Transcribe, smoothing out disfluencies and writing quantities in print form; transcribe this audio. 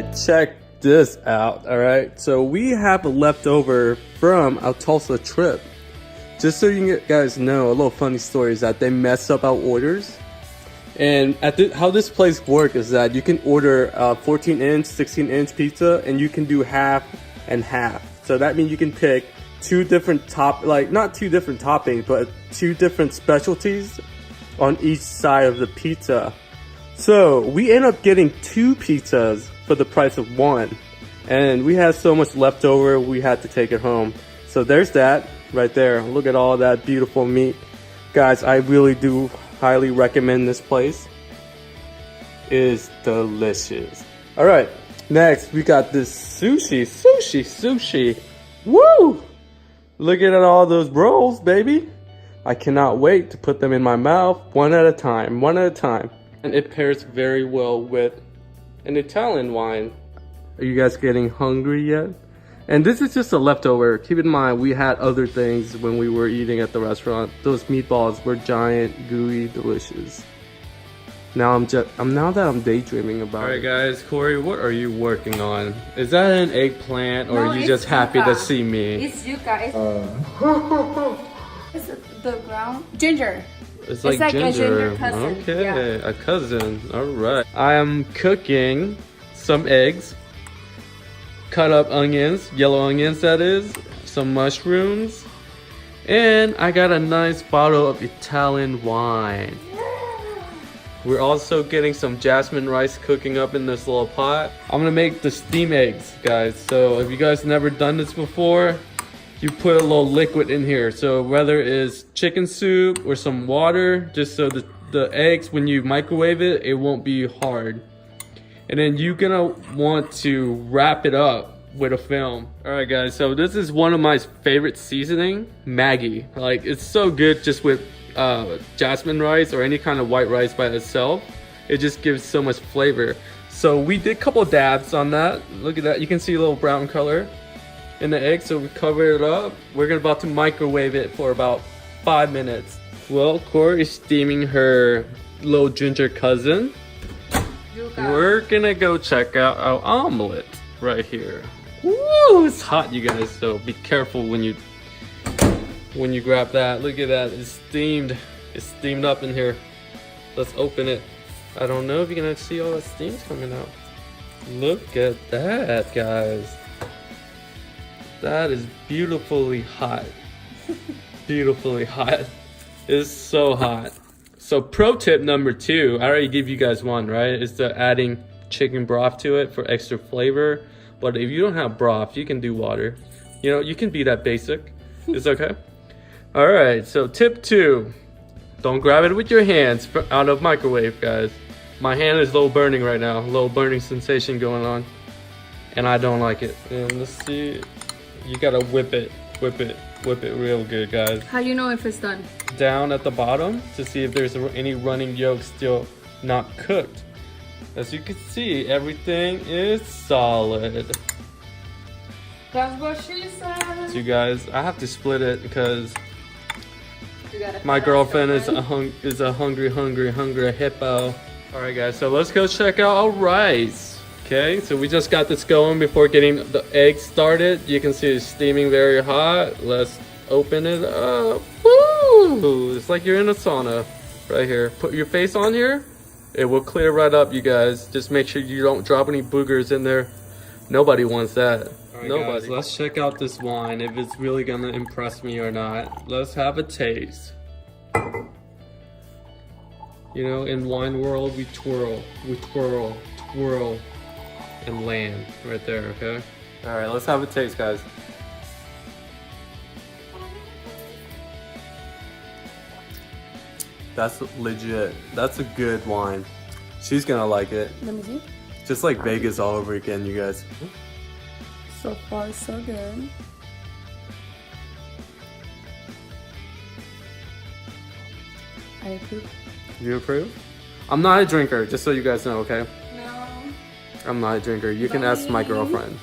right, check this out. All right, so we have a leftover from our Tulsa trip. Just so you guys know, a little funny story is that they messed up our orders. And how this place works is that you can order 14-inch, 16-inch pizza, and you can do half and half. So that means you can pick two different not two different toppings, but two different specialties on each side of the pizza. So we end up getting two pizzas for the price of one. And we had so much left over, we had to take it home. So there's that right there. Look at all that beautiful meat. Guys, I really do highly recommend this place. It is delicious. All right, next we got this sushi. Woo! Look at all those rolls, baby. I cannot wait to put them in my mouth one at a time. And it pairs very well with an Italian wine. Are you guys getting hungry yet? And this is just a leftover. Keep in mind, we had other things when we were eating at the restaurant. Those meatballs were giant, gooey, delicious. Now that I'm daydreaming about it. All right, guys, Corey, what are you working on? Is that an eggplant, or are you just happy to see me? It's yuca. It's the ground ginger. It's like ginger. A ginger cousin. Okay, yeah. A cousin. All right. I am cooking some eggs. Cut up onions, yellow onions that is, some mushrooms, and I got a nice bottle of Italian wine. We're also getting some jasmine rice cooking up in this little pot. I'm gonna make the steam eggs, guys. So if you guys never done this before, you put a little liquid in here. So whether it's chicken soup or some water, just so the eggs, when you microwave it, it won't be hard. And then you're gonna want to wrap it up with a film. All right, guys, so this is one of my favorite seasoning, Maggi. Like, it's so good just with jasmine rice or any kind of white rice by itself. It just gives so much flavor. So we did a couple dabs on that. Look at that, you can see a little brown color in the egg. So we covered it up. We're about to microwave it for about 5 minutes. Well, Corey is steaming her little ginger cousin. We're gonna go check out our omelet right here. Woo, it's hot, you guys, so be careful when you grab that. Look at that, it's steamed up in here. Let's open it. I don't know if you're gonna see all the steams coming out. Look at that, guys. That is beautifully hot. Beautifully hot. It's so hot. So pro tip number 2, I already gave you guys one, right? Is to adding chicken broth to it for extra flavor. But if you don't have broth, you can do water. You know, you can be that basic. It's okay. All right, so tip 2, don't grab it with your hands out of microwave, guys. My hand is a little burning right now, a little burning sensation going on. And I don't like it. And let's see, you gotta whip it real good, guys. How do you know if it's done? Down at the bottom to see if there's any running yolk still not cooked. As you can see, everything is solid. That's what she said. So you guys, I have to split it because my girlfriend is a hungry hippo. All right, guys, so let's go check out our rice. Okay, so we just got this going before getting the eggs started. You can see it's steaming very hot. Let's open it up. Woo! It's like you're in a sauna right here. Put your face on here. It will clear right up, you guys. Just make sure you don't drop any boogers in there. Nobody wants that. All right, nobody. Guys, let's check out this wine, if it's really gonna impress me or not. Let's have a taste. You know, in wine world, we twirl, and land right there, okay? All right, let's have a taste, guys. That's legit. That's a good wine. She's gonna like it. Let me see. Just like Vegas all over again, you guys. So far, so good. I approve. You approve? I'm not a drinker, just so you guys know, okay? No. I'm not a drinker. You can ask my girlfriend.